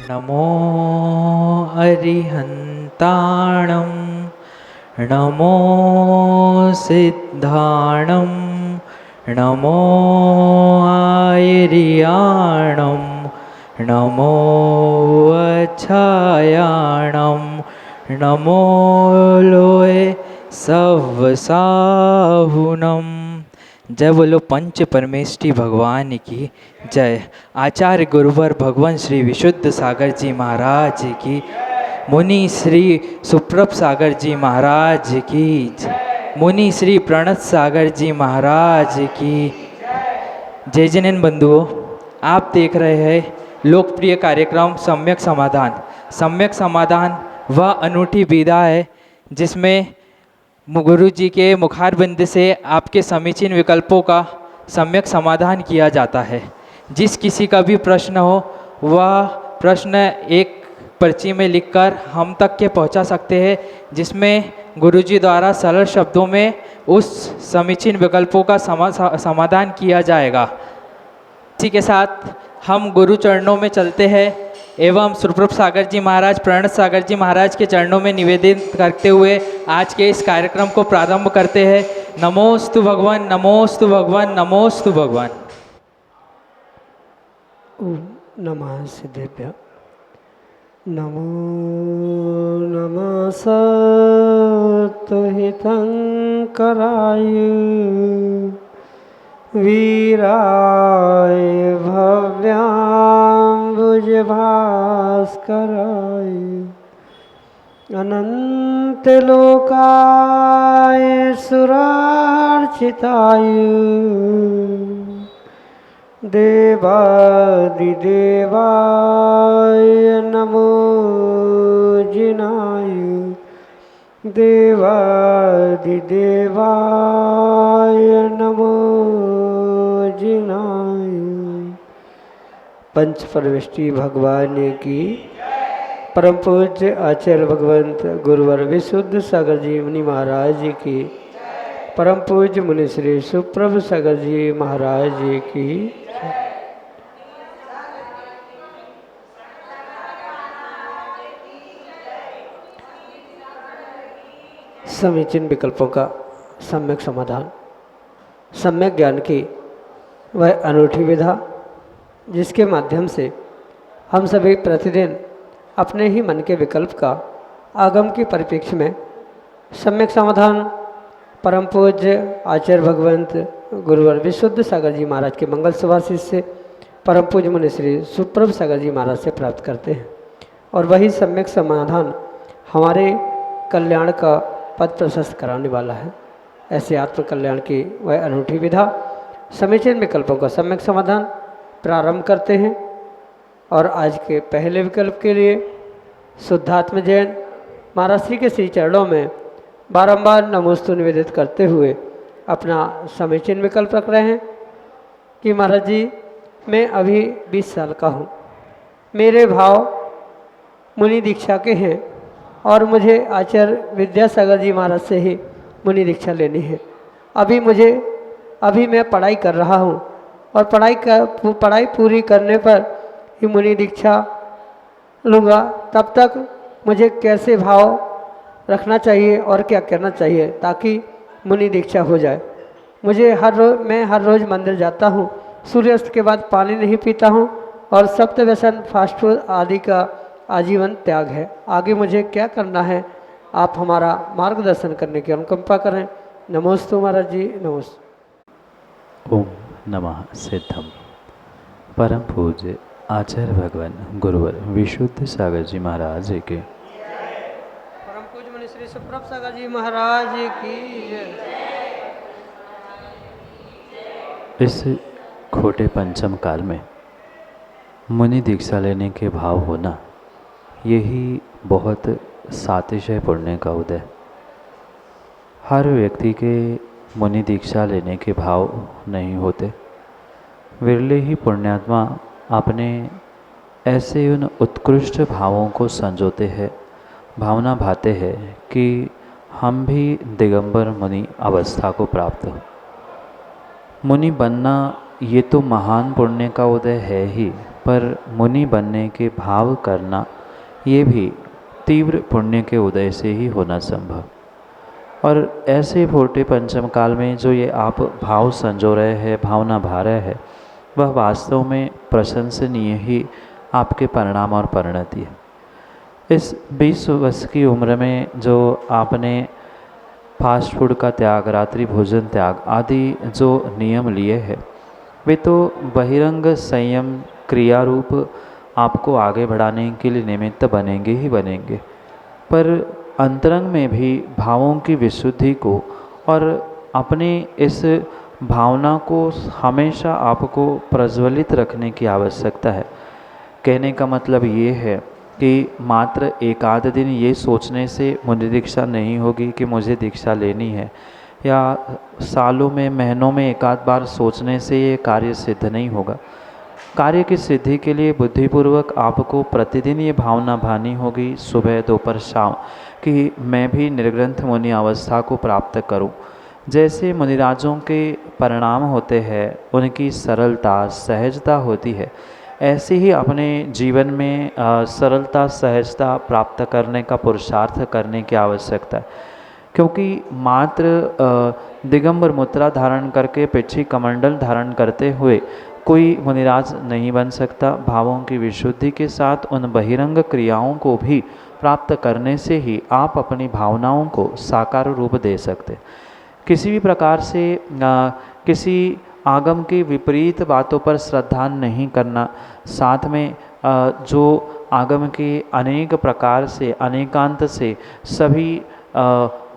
नमो अरिहन्ताणं नमो सिद्धाणं नमो आयर्याणं नमो अच्छायाणं नमो लोय सवसाहुनम। जय बोलो पंच परमेष्टि भगवान की जय। आचार्य गुरुवर भगवान श्री विशुद्ध सागर जी महाराज की, मुनि श्री सुप्रभ सागर जी महाराज की, मुनि श्री प्रणत सागर जी महाराज की जय। जैन बंधुओं, आप देख रहे हैं लोकप्रिय कार्यक्रम सम्यक समाधान। सम्यक समाधान वह अनूठी विधा है जिसमें गुरु जी के मुखारबिंद से आपके समीचीन विकल्पों का सम्यक समाधान किया जाता है। जिस किसी का भी प्रश्न हो वह प्रश्न एक पर्ची में लिखकर हम तक के पहुंचा सकते हैं, जिसमें गुरु जी द्वारा सरल शब्दों में उस समीचीन विकल्पों का समाधान किया जाएगा। इसी के साथ हम गुरु चरणों में चलते हैं एवं सुप्रभ सागर जी महाराज, प्रणत सागर जी महाराज के चरणों में निवेदन करते हुए आज के इस कार्यक्रम को प्रारंभ करते हैं। नमोस्तु भगवान, नमोस्तु भगवान, नमोस्तु भगवान। ओम नमः सिद्धेभ्य। नमो नमः सत्तहितंकराय वीराय भव्याम्बुजभास्कराय अनंतलोकाय सुरार्चिताय देवादिदेवाय नमो जिनाय देवादिदेवाय नमो जिनाय। पंच परमेष्टि भगवान की, परम पूज्य आचार्य भगवंत गुरुवर विशुद्ध सागर जी मुनि महाराज जी की, परम पूज्य मुनि श्री सुप्रभ सागर जी महाराज जी की। समीचीन विकल्पों का सम्यक समाधान, सम्यक ज्ञान की वह अनूठी विधा जिसके माध्यम से हम सभी प्रतिदिन अपने ही मन के विकल्प का आगम के परिप्रेक्ष्य में सम्यक समाधान परम पूज्य आचार्य भगवंत गुरुवर विशुद्ध सागर जी महाराज के मंगल सुभाषित से परम पूज्य मुनि श्री सुप्रभ सागर जी महाराज से प्राप्त करते हैं। और वही सम्यक समाधान हमारे कल्याण का पद प्रशस्त कराने वाला है। ऐसे आत्म कल्याण की वह अनूठी विधा समीचीन विकल्पों का सम्यक समाधान प्रारंभ करते हैं। और आज के पहले विकल्प के लिए शुद्धात्म जैन महाराज श्री के श्री चरणों में बारंबार नमोस्तु निवेदित करते हुए अपना समीचीन विकल्प रख रहे हैं कि महाराज जी, मैं अभी 20 साल का हूँ, मेरे भाव मुनि दीक्षा के हैं और मुझे आचार्य विद्यासागर जी महाराज से ही मुनि दीक्षा लेनी है। अभी मैं पढ़ाई कर रहा हूँ और पढ़ाई पूरी करने पर ही मुनि दीक्षा लूँगा। तब तक मुझे कैसे भाव रखना चाहिए और क्या करना चाहिए ताकि मुनि दीक्षा हो जाए। मैं हर रोज़ मंदिर जाता हूँ, सूर्यास्त के बाद पानी नहीं पीता हूँ और सप्त व्यसन फास्ट फूड आदि का आजीवन त्याग है। आगे मुझे क्या करना है, आप हमारा मार्गदर्शन करने की अनुकंपा करें। नमोस्तु महाराज जी, नमोस्तु। ओम नमः सिद्धम। परम पूज्य आचार्य भगवान गुरुवर विशुद्ध सागर जी महाराज के, परम पूज्य मुनि श्री सुप्रभ सागर जी महाराज की जय। इस खोटे पंचम काल में मुनि दीक्षा लेने के भाव होना, यही बहुत सातिशय पुण्य का उदय। हर व्यक्ति के मुनि दीक्षा लेने के भाव नहीं होते। विरले ही पुण्यात्मा अपने ऐसे उन उत्कृष्ट भावों को संजोते हैं, भावना भाते हैं कि हम भी दिगंबर मुनि अवस्था को प्राप्त हो। मुनि बनना ये तो महान पुण्य का उदय है ही, पर मुनि बनने के भाव करना ये भी तीव्र पुण्य के उदय से ही होना संभव। और ऐसे फोटे पंचम काल में जो ये आप भाव संजो रहे हैं, भावना भा रहे हैं, वह वास्तव में प्रशंसनीय ही आपके परिणाम और परिणति है। इस 20 वर्ष की उम्र में जो आपने फास्ट फूड का त्याग, रात्रि भोजन त्याग आदि जो नियम लिए हैं, वे तो बहिरंग संयम क्रिया रूप आपको आगे बढ़ाने के लिए निमित्त बनेंगे ही बनेंगे, पर अंतरंग में भी भावों की विशुद्धि को और अपने इस भावना को हमेशा आपको प्रज्वलित रखने की आवश्यकता है। कहने का मतलब ये है कि मात्र एक आध दिन ये सोचने से मुझे दीक्षा नहीं होगी कि मुझे दीक्षा लेनी है, या सालों में महीनों में एक आध बार सोचने से ये कार्य सिद्ध नहीं होगा। कार्य की सिद्धि के लिए बुद्धिपूर्वक आपको प्रतिदिन ये भावना भानी होगी, सुबह दोपहर शाम, कि मैं भी निर्ग्रंथ मुनि अवस्था को प्राप्त करूं। जैसे मुनिराजों के परिणाम होते हैं, उनकी सरलता सहजता होती है, ऐसे ही अपने जीवन में सरलता सहजता प्राप्त करने का पुरुषार्थ करने की आवश्यकता है। क्योंकि मात्र दिगंबर मुद्रा धारण करके पिछी कमंडल धारण करते हुए कोई मुनिराज नहीं बन सकता। भावों की विशुद्धि के साथ उन बहिरंग क्रियाओं को भी प्राप्त करने से ही आप अपनी भावनाओं को साकार रूप दे सकते। किसी भी प्रकार से किसी आगम की विपरीत बातों पर श्रद्धा नहीं करना, साथ में जो आगम के अनेक प्रकार से अनेकांत से सभी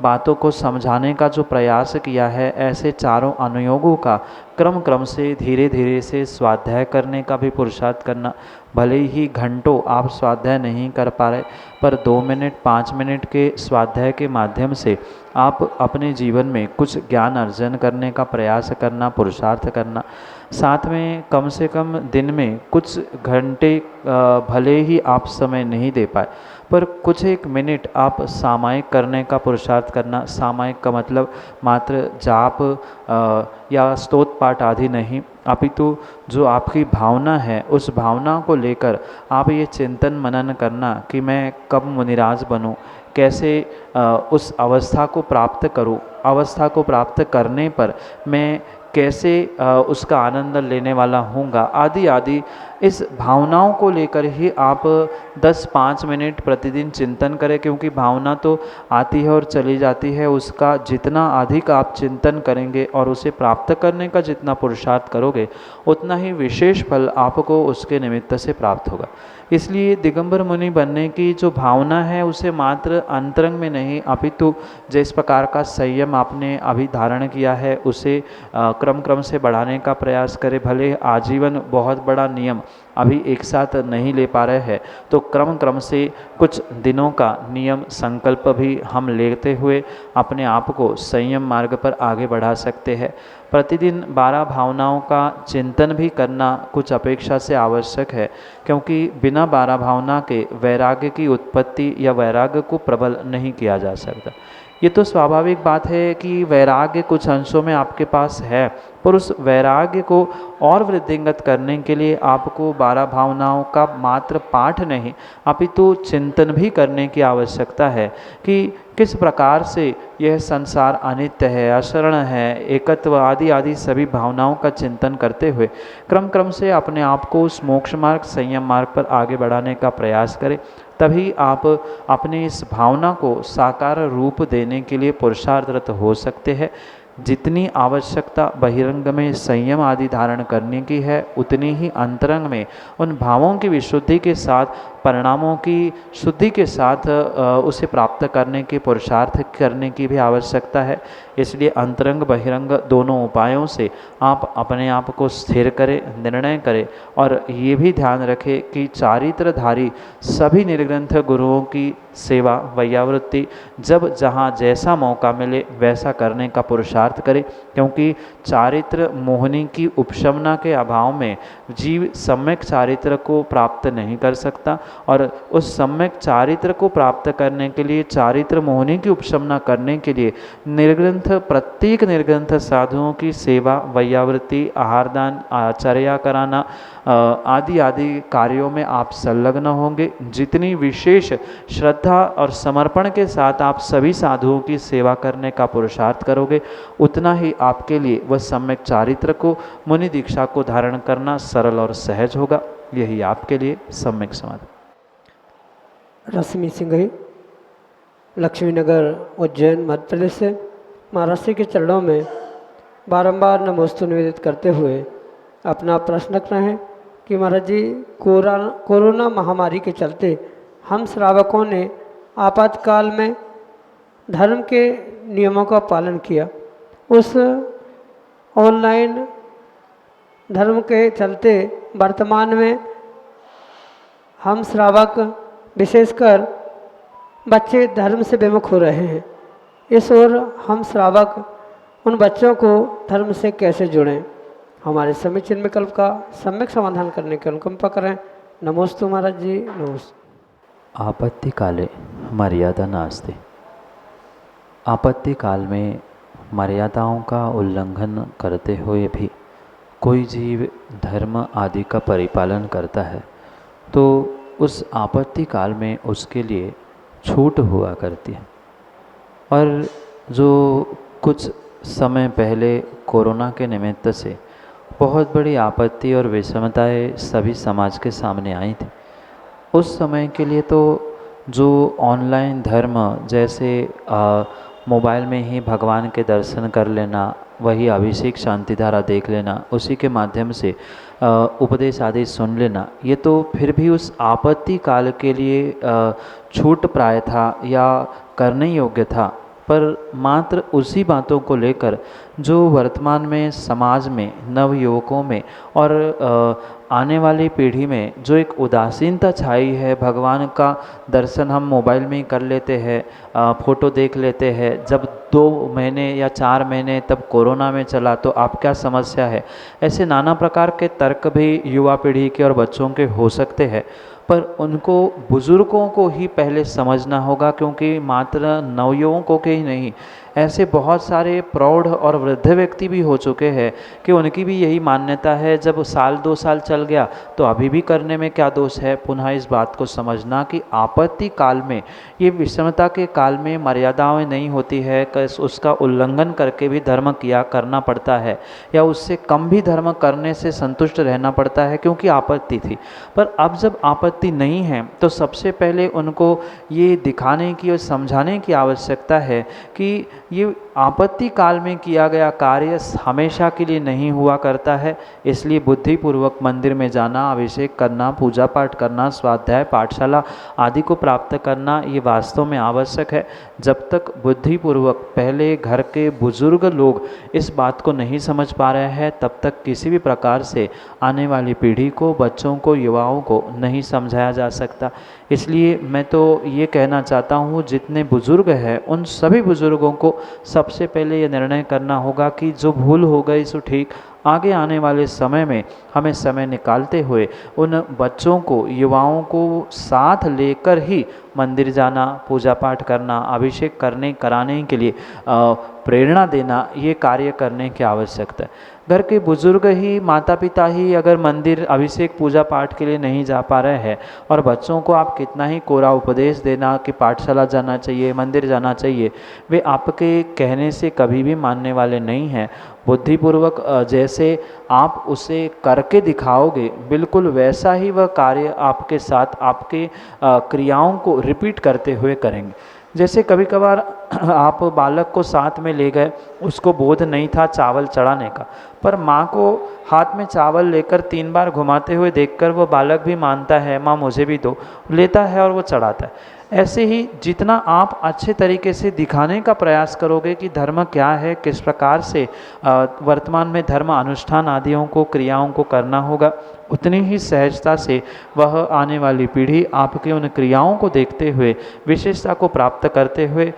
बातों को समझाने का जो प्रयास किया है, ऐसे चारों अनुयोगों का क्रम से धीरे धीरे से स्वाध्याय करने का भी पुरुषार्थ करना। भले ही घंटों आप स्वाध्याय नहीं कर पा रहे, पर 2 मिनट 5 मिनट के स्वाध्याय के माध्यम से आप अपने जीवन में कुछ ज्ञान अर्जन करने का प्रयास करना, पुरुषार्थ करना। साथ में कम से कम दिन में कुछ घंटे भले ही आप समय नहीं दे पाए, पर कुछ एक मिनट आप सामायिक करने का पुरुषार्थ करना। सामायिक का मतलब मात्र जाप या स्तोत्र पाठ आदि नहीं, अपितु जो आपकी भावना है उस भावना को लेकर आप ये चिंतन मनन करना कि मैं कब मुनिराज बनूं, कैसे उस अवस्था को प्राप्त करूं, अवस्था को प्राप्त करने पर मैं कैसे उसका आनंद लेने वाला हूँगा, आदि आदि। इस भावनाओं को लेकर ही आप 10-5 मिनट प्रतिदिन चिंतन करें, क्योंकि भावना तो आती है और चली जाती है। उसका जितना अधिक आप चिंतन करेंगे और उसे प्राप्त करने का जितना पुरुषार्थ करोगे, उतना ही विशेष फल आपको उसके निमित्त से प्राप्त होगा। इसलिए दिगंबर मुनि बनने की जो भावना है, उसे मात्र अंतरंग में नहीं, अपितु जिस प्रकार का संयम आपने अभी धारण किया है उसे क्रम से बढ़ाने का प्रयास करें। भले आजीवन बहुत बड़ा नियम अभी एक साथ नहीं ले पा रहे हैं, तो क्रम से कुछ दिनों का नियम संकल्प भी हम लेते हुए अपने आप को संयम मार्ग पर आगे बढ़ा सकते हैं। प्रतिदिन 12 भावनाओं का चिंतन भी करना कुछ अपेक्षा से आवश्यक है, क्योंकि बिना 12 भावना के वैराग्य की उत्पत्ति या वैराग्य को प्रबल नहीं किया जा सकता। ये तो स्वाभाविक बात है कि वैराग्य कुछ अंशों में आपके पास है, पर उस वैराग्य को और वृद्धिंगत करने के लिए आपको 12 भावनाओं का मात्र पाठ नहीं, अपितु चिंतन भी करने की आवश्यकता है कि किस प्रकार से यह संसार अनित्य है, अशरण है, एकत्व आदि आदि सभी भावनाओं का चिंतन करते हुए क्रम से अपने आप को उस मोक्ष मार्ग संयम मार्ग पर आगे बढ़ाने का प्रयास करें। तभी आप अपनी इस भावना को साकार रूप देने के लिए पुरुषार्थरत हो सकते हैं। जितनी आवश्यकता बहिरंग में संयम आदि धारण करने की है, उतनी ही अंतरंग में उन भावों की विशुद्धि के साथ परिणामों की शुद्धि के साथ उसे प्राप्त करने के पुरुषार्थ करने की भी आवश्यकता है। इसलिए अंतरंग बहिरंग दोनों उपायों से आप अपने आप को स्थिर करें, निर्णय करें और ये भी ध्यान रखें कि चारित्रधारी सभी निर्ग्रंथ गुरुओं की सेवा वैयावृत्ति जब जहाँ जैसा मौका मिले वैसा करने का पुरुषार्थ करें, क्योंकि चारित्र मोहनी की उपशमना के अभाव में जीव सम्यक चारित्र को प्राप्त नहीं कर सकता और उस सम्यक चारित्र को प्राप्त करने के लिए, चारित्र मोहनी की उपशमना करने के लिए निर्ग्रंथ प्रत्येक निर्ग्रंथ साधुओं की सेवा वैयावृत्ति, आहारदान, आचर्या कराना आदि आदि कार्यों में आप संलग्न होंगे। जितनी विशेष श्रद्धा और समर्पण के साथ आप सभी साधुओं की सेवा करने का पुरुषार्थ करोगे, उतना ही आपके लिए वह सम्यक चारित्र को, मुनि दीक्षा को धारण करना सरल और सहज होगा। यही आपके लिए सम्यक समाधि। रश्मि सिंघई, लक्ष्मीनगर, उज्जैन, मध्य प्रदेश से महाराज जी के चरणों में बारंबार नमोस्तु निवेदित करते हुए अपना प्रश्न रख रहे हैं कि महाराज जी कोरोना महामारी के चलते हम श्रावकों ने आपातकाल में धर्म के नियमों का पालन किया। उस ऑनलाइन धर्म के चलते वर्तमान में हम श्रावक विशेषकर बच्चे धर्म से विमुख हो रहे हैं। इस ओर हम श्रावक उन बच्चों को धर्म से कैसे जोड़ें? हमारे समीचीन विकल्प का सम्यक समाधान करने की अनुकंपा करें। नमोस्तु महाराज जी, नमोस्तु। आपत्ति काले मर्यादा नास्ति। आपत्ति काल में मर्यादाओं का उल्लंघन करते हुए भी कोई जीव धर्म आदि का परिपालन करता है तो उस आपत्ति काल में उसके लिए छूट हुआ करती है। और जो कुछ समय पहले कोरोना के निमित्त से बहुत बड़ी आपत्ति और विषमताएं सभी समाज के सामने आई थी, उस समय के लिए तो जो ऑनलाइन धर्म जैसे मोबाइल में ही भगवान के दर्शन कर लेना, वही अभिषेक शांतिधारा देख लेना, उसी के माध्यम से उपदेश आदि सुन लेना, ये तो फिर भी उस आपत्ति काल के लिए छूट प्राय था या करने योग्य था। पर मात्र उसी बातों को लेकर जो वर्तमान में समाज में नव युवकों में और आने वाली पीढ़ी में जो एक उदासीनता छाई है, भगवान का दर्शन हम मोबाइल में ही कर लेते हैं, फ़ोटो देख लेते हैं, जब 2 महीने या 4 महीने तब कोरोना में चला तो आप क्या समस्या है, ऐसे नाना प्रकार के तर्क भी युवा पीढ़ी के और बच्चों के हो सकते हैं। पर उनको बुज़ुर्गों को ही पहले समझना होगा, क्योंकि मात्र नवयुवकों के ही नहीं, ऐसे बहुत सारे प्रौढ़ और वृद्ध व्यक्ति भी हो चुके हैं कि उनकी भी यही मान्यता है जब साल 2 साल चल गया तो अभी भी करने में क्या दोष है। पुनः इस बात को समझना कि आपत्ति काल में, ये विषमता के काल में मर्यादाएं नहीं होती है, उसका उल्लंघन करके भी धर्म किया करना पड़ता है या उससे कम भी धर्म करने से संतुष्ट रहना पड़ता है, क्योंकि आपत्ति थी। पर अब जब आपत्ति नहीं है तो सबसे पहले उनको ये दिखाने की और समझाने की आवश्यकता है कि ये आपत्ति काल में किया गया कार्य हमेशा के लिए नहीं हुआ करता है। इसलिए बुद्धिपूर्वक मंदिर में जाना, अभिषेक करना, पूजा पाठ करना, स्वाध्याय पाठशाला आदि को प्राप्त करना ये वास्तव में आवश्यक है। जब तक बुद्धिपूर्वक पहले घर के बुजुर्ग लोग इस बात को नहीं समझ पा रहे हैं, तब तक किसी भी प्रकार से आने वाली पीढ़ी को, बच्चों को, युवाओं को नहीं समझाया जा सकता। इसलिए मैं तो ये कहना चाहता हूँ, जितने बुजुर्ग हैं उन सभी बुजुर्गों को सबसे पहले ये निर्णय करना होगा कि जो भूल हो गई सो ठीक, आगे आने वाले समय में हमें समय निकालते हुए उन बच्चों को, युवाओं को साथ लेकर ही मंदिर जाना, पूजा पाठ करना, अभिषेक कराने के लिए प्रेरणा देना, ये कार्य करने की आवश्यकता है। घर के बुजुर्ग ही, माता पिता ही अगर मंदिर अभिषेक पूजा पाठ के लिए नहीं जा पा रहे हैं और बच्चों को आप कितना ही कोरा उपदेश देना कि पाठशाला जाना चाहिए, मंदिर जाना चाहिए, वे आपके कहने से कभी भी मानने वाले नहीं हैं। बुद्धिपूर्वक जैसे आप उसे करके दिखाओगे, बिल्कुल वैसा ही वह कार्य आपके साथ आपके क्रियाओं को रिपीट करते हुए करेंगे। जैसे कभी कभार आप बालक को साथ में ले गए, उसको बोध नहीं था चावल चढ़ाने का, पर माँ को हाथ में चावल लेकर 3 बार घुमाते हुए देखकर वो बालक भी मानता है माँ मुझे भी दो, लेता है और वो चढ़ाता है। ऐसे ही जितना आप अच्छे तरीके से दिखाने का प्रयास करोगे कि धर्म क्या है, किस प्रकार से वर्तमान में धर्म अनुष्ठान आदियों को, क्रियाओं को करना होगा, उतनी ही सहजता से वह आने वाली पीढ़ी आपके उन क्रियाओं को देखते हुए, विशेषता को प्राप्त करते हुए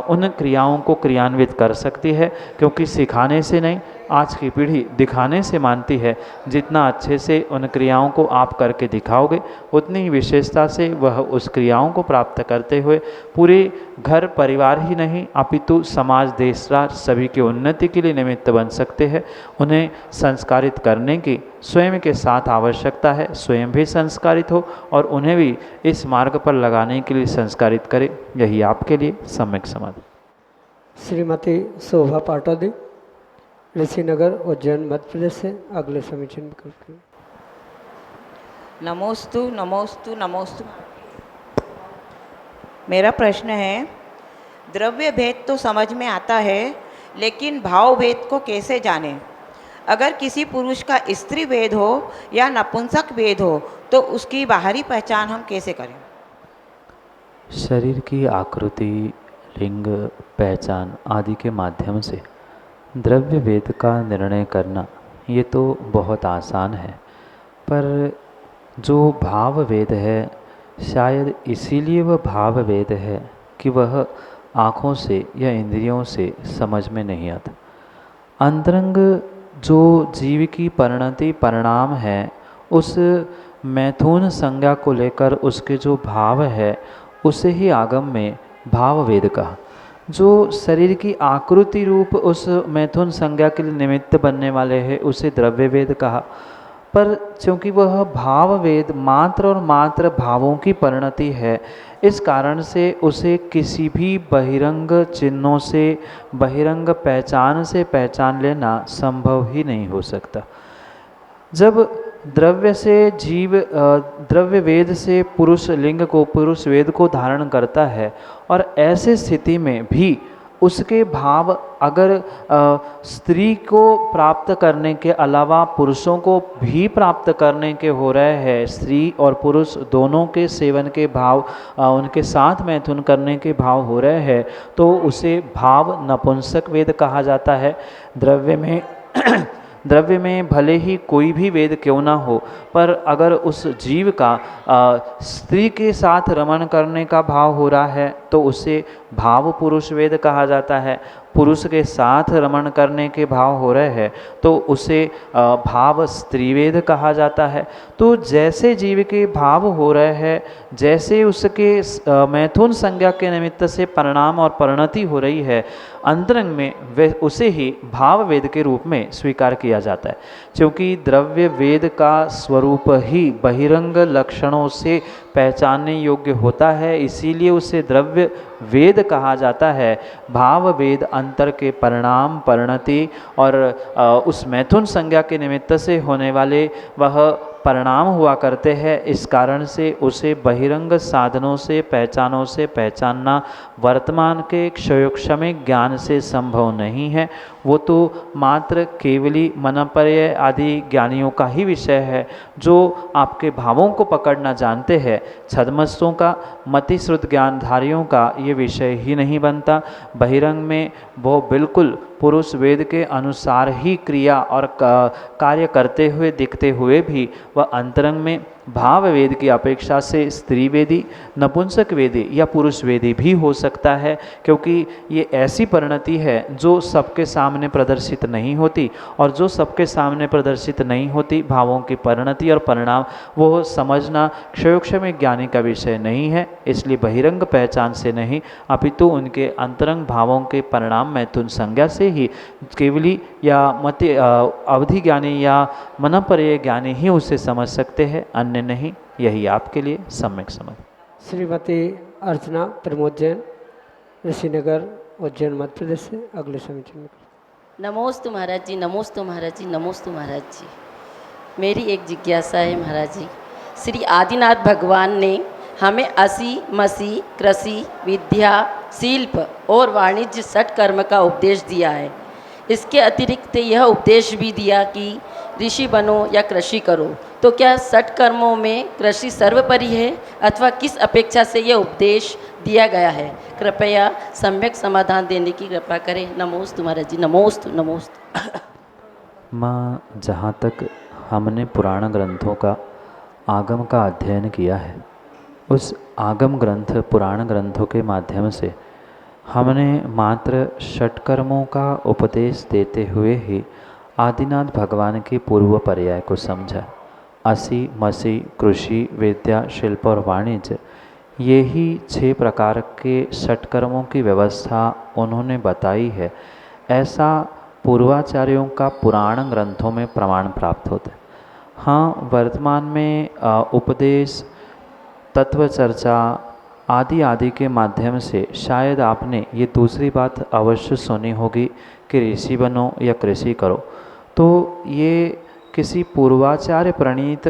उन क्रियाओं को क्रियान्वित कर सकती है। क्योंकि सिखाने से नहीं, आज की पीढ़ी दिखाने से मानती है। जितना अच्छे से उन क्रियाओं को आप करके दिखाओगे, उतनी ही विशेषता से वह उस क्रियाओं को प्राप्त करते हुए पूरे घर परिवार ही नहीं अपितु समाज देश राष्ट्र सभी की उन्नति के लिए निमित्त बन सकते हैं। उन्हें संस्कारित करने की स्वयं के साथ आवश्यकता है, स्वयं भी संस्कारित हो और उन्हें भी इस मार्ग पर लगाने के लिए संस्कारित करें। यही आपके लिए सम्यक समाधान। श्रीमती शोभा पाटोदी, ऋषिनगर उज्जैन मध्य प्रदेश से अगले समीचीन विकल्प की। नमोस्तु नमोस्तु नमोस्तु। मेरा प्रश्न है, द्रव्य भेद तो समझ में आता है, लेकिन भाव भेद को कैसे जानें? अगर किसी पुरुष का स्त्री भेद हो या नपुंसक भेद हो तो उसकी बाहरी पहचान हम कैसे करें? शरीर की आकृति, लिंग, पहचान आदि के माध्यम से द्रव्य भेद का निर्णय करना ये तो बहुत आसान है, पर जो भाव भेद है शायद इसीलिए वह भाव भेद है कि वह आँखों से या इंद्रियों से समझ में नहीं आता। अंतरंग जो जीव की परिणति परिणाम है, उस मैथुन संज्ञा को लेकर उसके जो भाव है उसे ही आगम में भाव भेद कहा। जो शरीर की आकृति रूप उस मैथुन संज्ञा के लिए निमित्त बनने वाले हैं उसे द्रव्य भेद कहा। पर क्योंकि वह भाव भेद मात्र और मात्र भावों की परिणति है, इस कारण से उसे किसी भी बहिरंग चिन्हों से, बहिरंग पहचान से पहचान लेना संभव ही नहीं हो सकता। जब द्रव्य से जीव द्रव्य वेद से पुरुष लिंग को, पुरुष वेद को धारण करता है और ऐसे स्थिति में भी उसके भाव अगर स्त्री को प्राप्त करने के अलावा पुरुषों को भी प्राप्त करने के हो रहे हैं, स्त्री और पुरुष दोनों के सेवन के भाव, उनके साथ मैथुन करने के भाव हो रहे हैं, तो उसे भाव नपुंसक वेद कहा जाता है। द्रव्य में भले ही कोई भी वेद क्यों ना हो, पर अगर उस जीव का स्त्री के साथ रमण करने का भाव हो रहा है तो उसे भाव पुरुष वेद कहा जाता है। पुरुष के साथ रमण करने के भाव हो रहे हैं तो उसे भाव स्त्रीवेद कहा जाता है। तो जैसे जीव के भाव हो रहे हैं, जैसे उसके मैथुन संज्ञा के निमित्त से परिणाम और परिणति हो रही है, अंतरंग में वे उसे ही भाव वेद के रूप में स्वीकार किया जाता है। क्योंकि द्रव्य वेद का स्वरूप ही बहिरंग लक्षणों से पहचानने योग्य होता है, इसीलिए उसे द्रव्य वेद कहा जाता है। भाव वेद अंतर के परिणाम, परिणति और उस मैथुन संज्ञा के निमित्त से होने वाले वह परिणाम हुआ करते हैं। इस कारण से उसे बहिरंग साधनों से, पहचानों से पहचानना वर्तमान के क्षयोक्षमिक ज्ञान से संभव नहीं है। वो तो मात्र केवली मनपर्य आदि ज्ञानियों का ही विषय है, जो आपके भावों को पकड़ना जानते हैं। छद्मस्तों का, मतिश्रुत ज्ञानधारियों का ये विषय ही नहीं बनता। बहिरंग में वो बिल्कुल पुरुष वेद के अनुसार ही क्रिया और कार्य करते हुए दिखते हुए भी वह अंतरंग में भाव वेद की अपेक्षा से स्त्री वेदी, नपुंसक वेदी या पुरुष वेदी भी हो सकता है। क्योंकि ये ऐसी परिणति है जो सबके सामने प्रदर्शित नहीं होती, और जो सबके सामने प्रदर्शित नहीं होती भावों की परिणति और परिणाम, वो समझना क्षयोक्षमिक ज्ञानी का विषय नहीं है। इसलिए बहिरंग पहचान से नहीं अपितु उनके अंतरंग भावों के परिणाम मैथुन संज्ञा से ही केवली या मति अवधि ज्ञानी या मनपर्य ज्ञानी ही उसे समझ सकते हैं, अन्य नहीं। यही आपके लिए सम्यक समझ। श्रीमती अर्चना प्रमोद जैन, ऋषिनगर उज्जैन मध्य प्रदेश से अगले समीचीन में। नमोस्तु महाराज जी, नमोस्तु महाराज जी, नमोस्तु महाराज जी। मेरी एक जिज्ञासा है महाराज जी। श्री आदिनाथ भगवान ने हमें असी मसी कृषि विद्या शिल्प और वाणिज्य षट कर्म का उपदेश दिया है। इसके अतिरिक्त यह उपदेश भी दिया कि ऋषि बनो या कृषि करो। तो क्या षट कर्मों में कृषि सर्वोपरि है अथवा किस अपेक्षा से यह उपदेश दिया गया है? कृपया सम्यक समाधान देने की कृपा करें। नमोस्तु महाराज जी, नमोस्तु नमोस्तु। माँ, जहाँ तक हमने पुराण ग्रंथों का आगम का अध्ययन किया है, उस आगम ग्रंथ पुराण ग्रंथों के माध्यम से हमने मात्र षटकर्मों का उपदेश देते हुए ही आदिनाथ भगवान के पूर्व पर्याय को समझा। असी मसी कृषि विद्या शिल्प और वाणिज्य, ये ही 6 प्रकार के षटकर्मों की व्यवस्था उन्होंने बताई है। ऐसा पूर्वाचार्यों का पुराण ग्रंथों में प्रमाण प्राप्त होता है। हाँ, वर्तमान में उपदेश, तत्व चर्चा आदि के माध्यम से शायद आपने ये दूसरी बात अवश्य सुनी होगी कि ऋषि बनो या कृषि करो। तो ये किसी पूर्वाचार्य प्रणीत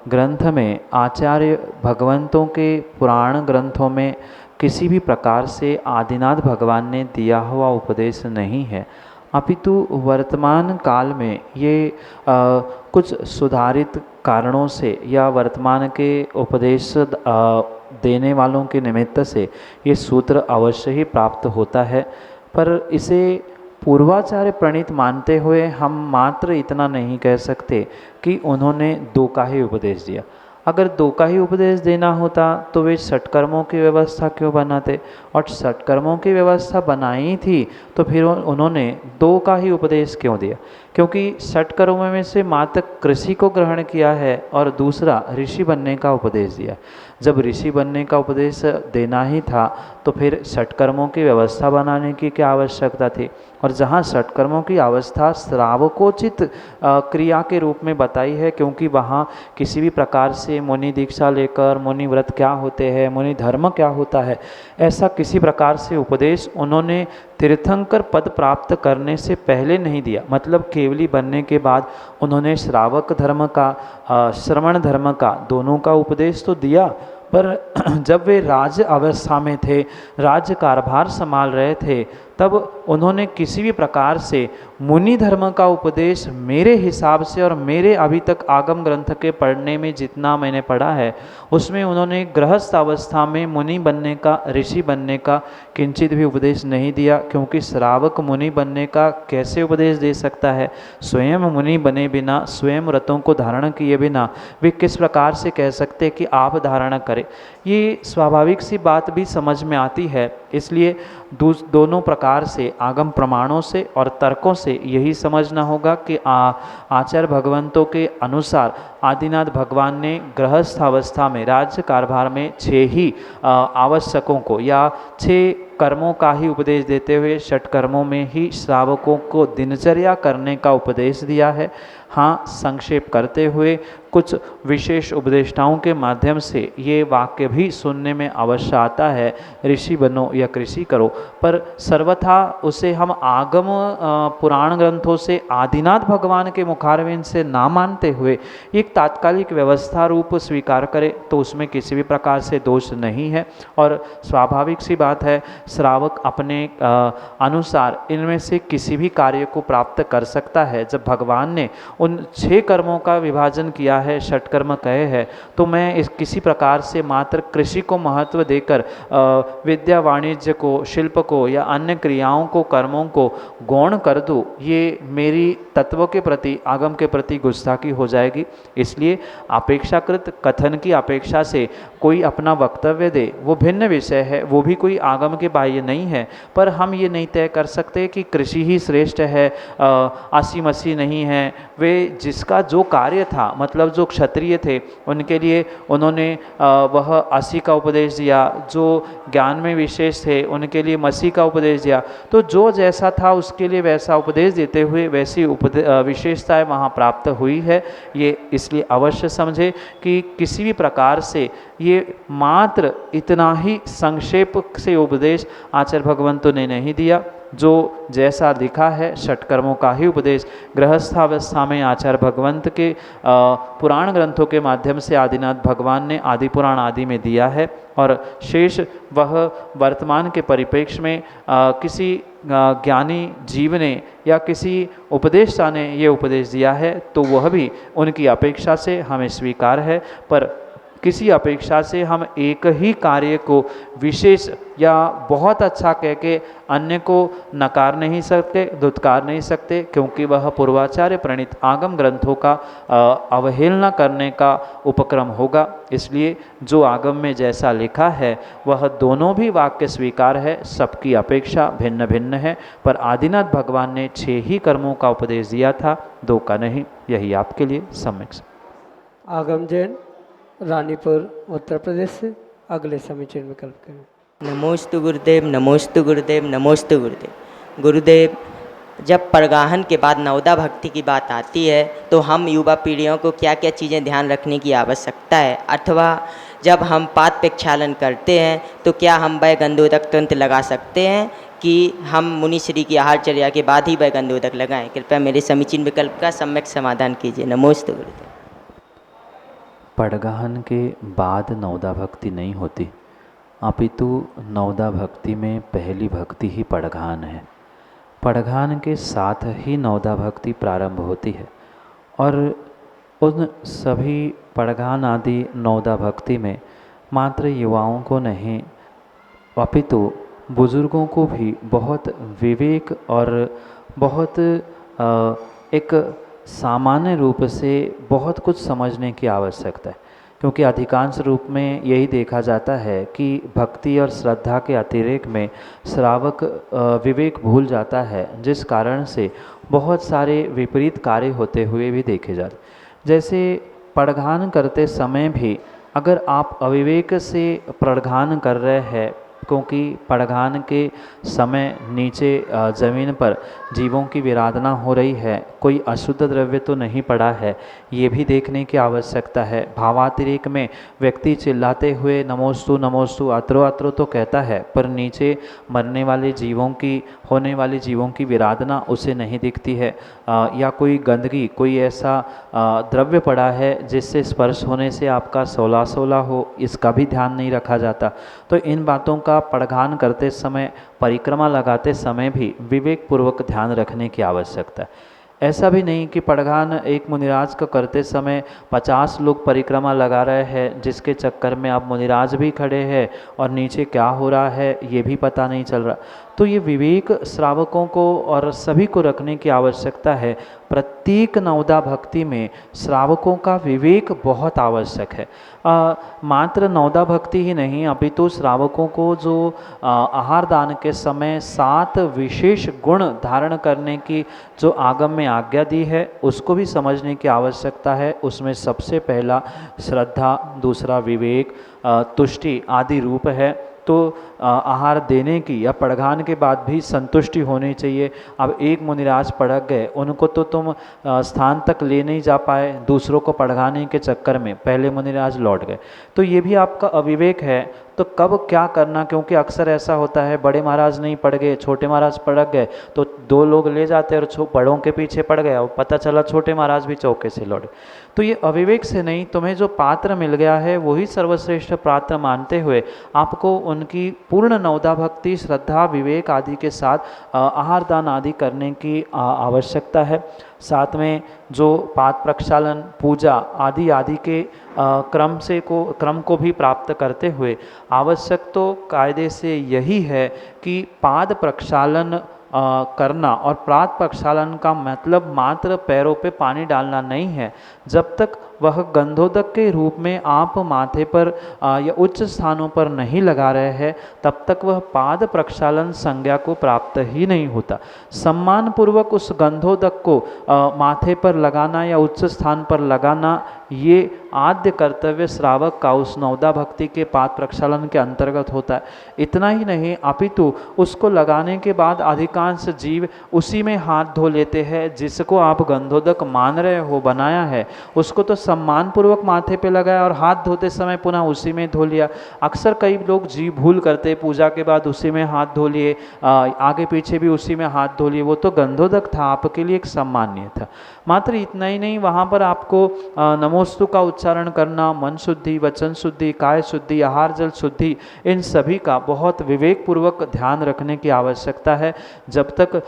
ग्रंथ में, आचार्य भगवंतों के पुराण ग्रंथों में किसी भी प्रकार से आदिनाथ भगवान ने दिया हुआ उपदेश नहीं है, अपितु वर्तमान काल में ये कुछ सुधारित कारणों से या वर्तमान के उपदेश देने वालों के निमित्त से ये सूत्र अवश्य ही प्राप्त होता है। पर इसे पूर्वाचार्य प्रणीत मानते हुए हम मात्र इतना नहीं कह सकते कि उन्होंने 2 का ही उपदेश दिया। अगर 2 का ही उपदेश देना होता तो वे षटकर्मों की व्यवस्था क्यों बनाते, और षटकर्मों की व्यवस्था बनाई थी तो फिर उन्होंने 2 का ही उपदेश क्यों दिया? क्योंकि षटकर्मों में से मात्र कृषि को ग्रहण किया है और दूसरा ऋषि बनने का उपदेश दिया। जब ऋषि बनने का उपदेश देना ही था तो फिर षटकर्मों की व्यवस्था बनाने की क्या आवश्यकता थी? और जहाँ षटकर्मों की अवस्था श्रावकोचित क्रिया के रूप में बताई है, क्योंकि वहाँ किसी भी प्रकार से मुनि दीक्षा लेकर मुनि व्रत क्या होते हैं, मुनि धर्म क्या होता है, ऐसा किसी प्रकार से उपदेश उन्होंने तीर्थंकर पद प्राप्त करने से पहले नहीं दिया। मतलब केवली बनने के बाद उन्होंने श्रावक धर्म का, श्रवण धर्म का, दोनों का उपदेश तो दिया, पर जब वे राज्य अवस्था में थे, राज्य कारभार संभाल रहे थे, तब उन्होंने किसी भी प्रकार से मुनि धर्म का उपदेश मेरे हिसाब से और मेरे अभी तक आगम ग्रंथ के पढ़ने में जितना मैंने पढ़ा है, उसमें उन्होंने गृहस्थ अवस्था में मुनि बनने का, ऋषि बनने का किंचित भी उपदेश नहीं दिया। क्योंकि श्रावक मुनि बनने का कैसे उपदेश दे सकता है? स्वयं मुनि बने बिना, स्वयं व्रतों को धारण किए बिना वे किस प्रकार से कह सकते कि आप धारण करें? ये स्वाभाविक सी बात भी समझ में आती है। इसलिए दोनों प्रकार से आगम प्रमाणों से और तर्कों से यही समझना होगा कि आचार्य भगवंतों के अनुसार आदिनाथ भगवान ने गृहस्थ अवस्था में, राज्य कारभार में 6 ही आवश्यकों को या 6 कर्मों का ही उपदेश देते हुए षटकर्मों में ही श्रावकों को दिनचर्या करने का उपदेश दिया है। हाँ, संक्षेप करते हुए कुछ विशेष उपदेष्टाओं के माध्यम से ये वाक्य भी सुनने में अवश्य आता है, ऋषि बनो या कृषि करो, पर सर्वथा उसे हम आगम पुराण ग्रंथों से आदिनाथ भगवान के मुखारविंद से ना मानते हुए एक तात्कालिक व्यवस्था रूप स्वीकार करें तो उसमें किसी भी प्रकार से दोष नहीं है। और स्वाभाविक सी बात है, श्रावक अपने अनुसार इनमें से किसी भी कार्य को प्राप्त कर सकता है। जब भगवान ने उन 6 कर्मों का विभाजन किया है, षटकर्म कहे हैं, तो मैं इस किसी प्रकार से मात्र कृषि को महत्व देकर विद्या वाणिज्य को, शिल्प को या अन्य क्रियाओं को, कर्मों को गौण कर दूँ, ये मेरी तत्व के प्रति, आगम के प्रति गुस्ताखी हो जाएगी। इसलिए अपेक्षाकृत कथन की अपेक्षा से कोई अपना वक्तव्य दे, वो भिन्न विषय है, वो भी कोई आगम के बाह्य नहीं है। पर हम ये नहीं तय कर सकते कि कृषि ही श्रेष्ठ है, आसी मसी नहीं है। वे जिसका जो कार्य था, मतलब जो क्षत्रिय थे उनके लिए उन्होंने वह आसी का उपदेश दिया, जो ज्ञान में विशेष थे उनके लिए मसी का उपदेश दिया। तो जो जैसा था उसके लिए वैसा उपदेश देते हुए वैसी विशेषताएं वहाँ प्राप्त हुई है। ये इसलिए अवश्य समझे कि किसी भी प्रकार से ये मात्र इतना ही संक्षेप से उपदेश आचार्य भगवंतों ने नहीं दिया। जो जैसा लिखा है षटकर्मों का ही उपदेश गृहस्थावस्था में आचार्य भगवंत के पुराण ग्रंथों के माध्यम से आदिनाथ भगवान ने आदि पुराण आदि में दिया है, और शेष वह वर्तमान के परिप्रेक्ष्य में किसी ज्ञानी जीव ने या किसी उपदेष्टा ने ये उपदेश दिया है तो वह भी उनकी अपेक्षा से हमें स्वीकार है। पर किसी अपेक्षा से हम एक ही कार्य को विशेष या बहुत अच्छा कह के अन्य को नकार नहीं सकते, धुतकार नहीं सकते, क्योंकि वह पूर्वाचार्य प्रणीत आगम ग्रंथों का अवहेलना करने का उपक्रम होगा। इसलिए जो आगम में जैसा लिखा है वह दोनों भी वाक्य स्वीकार है, सबकी अपेक्षा भिन्न भिन्न है। पर आदिनाथ भगवान ने 6 ही कर्मों का उपदेश दिया था, 2 का नहीं। यही आपके लिए सम्यक। आगम जैन रानीपुर उत्तर प्रदेश से अगले समीचीन विकल्प करें। नमोस्तु गुरुदेव, नमोस्तु गुरुदेव, नमोस्तु गुरुदेव। गुरुदेव, जब परगाहन के बाद नवदा भक्ति की बात आती है तो हम युवा पीढ़ियों को क्या क्या चीज़ें ध्यान रखने की आवश्यकता है, अथवा जब हम पाद प्रक्षालन करते हैं तो क्या हम वय गंधोदक तंत्र लगा सकते हैं कि हम मुनिश्री की आहारचर्या के बाद ही वय गंधोदक लगाएं? कृपया मेरे समीचीन विकल्प का सम्यक समाधान कीजिए। नमोस्तु गुरुदेव। पड़गाहन के बाद नवदा भक्ति नहीं होती, अपितु नवदा भक्ति में पहली भक्ति ही पड़गाहन है। पड़गाहन के साथ ही नवदा भक्ति प्रारंभ होती है, और उन सभी पड़गाहन आदि नवदा भक्ति में मात्र युवाओं को नहीं अपितु बुजुर्गों को भी बहुत विवेक और बहुत एक सामान्य रूप से बहुत कुछ समझने की आवश्यकता है, क्योंकि अधिकांश रूप में यही देखा जाता है कि भक्ति और श्रद्धा के अतिरेक में श्रावक विवेक भूल जाता है, जिस कारण से बहुत सारे विपरीत कार्य होते हुए भी देखे जाते। जैसे पड़गान करते समय भी अगर आप अविवेक से पड़गान कर रहे हैं, क्योंकि पड़गान के समय नीचे ज़मीन पर जीवों की विराधना हो रही है, कोई अशुद्ध द्रव्य तो नहीं पड़ा है, ये भी देखने की आवश्यकता है। भावातिरेक में व्यक्ति चिल्लाते हुए नमोस्तु नमोस्तु अत्रो अत्रो तो कहता है, पर नीचे मरने वाले जीवों की होने वाली जीवों की विराधना उसे नहीं दिखती है, या कोई गंदगी कोई ऐसा द्रव्य पड़ा है जिससे स्पर्श होने से आपका 16 हो, इसका भी ध्यान नहीं रखा जाता। तो इन बातों का पड़गान करते समय, परिक्रमा लगाते समय भी विवेक पूर्वक ध्यान रखने की आवश्यकता है। ऐसा भी नहीं कि पड़गान एक मुनिराज का करते समय 50 लोग परिक्रमा लगा रहे हैं, जिसके चक्कर में अब मुनिराज भी खड़े हैं और नीचे क्या हो रहा है ये भी पता नहीं चल रहा। तो ये विवेक श्रावकों को और सभी को रखने की आवश्यकता है। प्रत्येक नवदा भक्ति में श्रावकों का विवेक बहुत आवश्यक है। मात्र नवदा भक्ति ही नहीं, अपितु श्रावकों को जो आहार दान के समय 7 विशेष गुण धारण करने की जो आगम में आज्ञा दी है, उसको भी समझने की आवश्यकता है। उसमें सबसे पहला श्रद्धा, दूसरा विवेक, तुष्टि आदि रूप है। तो आहार देने की या पड़गान के बाद भी संतुष्टि होनी चाहिए। अब एक मुनिराज पड़क गए, उनको तो तुम स्थान तक ले नहीं जा पाए, दूसरों को पड़गाने के चक्कर में पहले मुनिराज लौट गए, तो ये भी आपका अविवेक है। तो कब क्या करना, क्योंकि अक्सर ऐसा होता है बड़े महाराज नहीं पड़ गए, छोटे महाराज पड़क गए, तो 2 लोग ले जाते हैं और बड़ों के पीछे पड़ गए, और पता चला छोटे महाराज भी चौके से लौटे। तो ये अविवेक से नहीं, तुम्हें जो पात्र मिल गया है वही सर्वश्रेष्ठ पात्र मानते हुए आपको उनकी पूर्ण नवदा भक्ति, श्रद्धा, विवेक आदि के साथ आहार दान आदि करने की आवश्यकता है। साथ में जो पाद प्रक्षालन, पूजा आदि आदि के क्रम को भी प्राप्त करते हुए आवश्यक तो कायदे से यही है कि पाद प्रक्षालन करना, और पाद प्रक्षालन का मतलब मात्र पैरों पे पानी डालना नहीं है। जब तक वह गंधोदक के रूप में आप माथे पर या उच्च स्थानों पर नहीं लगा रहे हैं, तब तक वह पाद प्रक्षालन संज्ञा को प्राप्त ही नहीं होता। सम्मान पूर्वक उस गंधोदक को माथे पर लगाना या उच्च स्थान पर लगाना, ये आद्य कर्तव्य श्रावक का उस नवदा भक्ति के पाद प्रक्षालन के अंतर्गत होता है। इतना ही नहीं अपितु उसको लगाने के बाद अधिकांश जीव उसी में हाथ धो लेते हैं। जिसको आप गंधोदक मान रहे हो बनाया है, उसको तो सम्मानपूर्वक माथे पे लगाया और हाथ धोते समय पुनः उसी में धो लिया। अक्सर कई लोग जीव भूल करते, पूजा के बाद उसी में हाथ धो लिए, आगे पीछे भी उसी में हाथ धो लिए। वो तो गंधोदक था, आपके लिए एक सम्मान्य था। मात्र इतना ही नहीं, वहाँ पर आपको नमोस्तु का उच्चारण करना, मन शुद्धि, वचन शुद्धि, काय शुद्धि, आहार जल शुद्धि, इन सभी का बहुत विवेकपूर्वक ध्यान रखने की आवश्यकता है। जब तक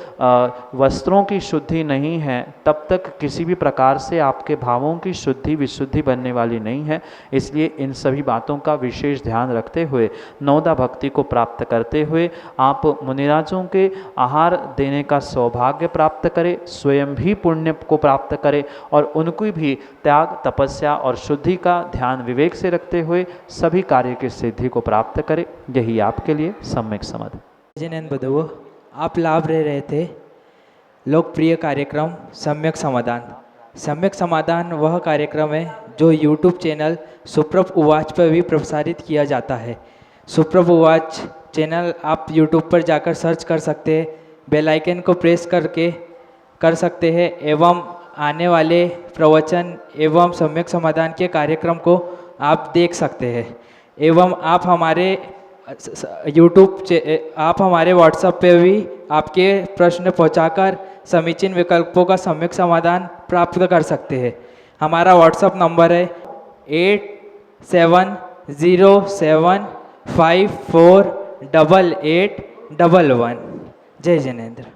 वस्त्रों की शुद्धि नहीं है तब तक किसी भी प्रकार से आपके भावों की शुद्धि विशुद्धि बनने वाली नहीं है। इसलिए इन सभी बातों का विशेष ध्यान रखते हुए नवदा भक्ति को प्राप्त करते हुए आप मुनिराजों के आहार देने का सौभाग्य प्राप्त करें, स्वयं भी पुण्य को प्राप्त करें और उनको भी त्याग, तपस्या और शुद्धि का ध्यान विवेक से रखते हुए सभी कार्य की सिद्धि को प्राप्त करें। यही आपके लिए सम्यक समाधि। जिनेन्द्र बधुओ, आप लाभ ले रहे थे लोकप्रिय कार्यक्रम सम्यक समाधान। सम्यक समाधान वह कार्यक्रम है जो YouTube चैनल सुप्रभ उवाच पर भी प्रसारित किया जाता है। सुप्रभ उवाच चैनल आप YouTube पर जाकर सर्च कर सकते हैं, बेल आइकन को प्रेस करके कर सकते हैं एवं आने वाले प्रवचन एवं सम्यक समाधान के कार्यक्रम को आप देख सकते हैं। एवं आप हमारे आप हमारे व्हाट्सएप पे भी आपके प्रश्न पहुंचाकर समीचीन विकल्पों का सम्यक समाधान प्राप्त कर सकते हैं। हमारा व्हाट्सएप नंबर है 8707548811। जय जिनेन्द्र।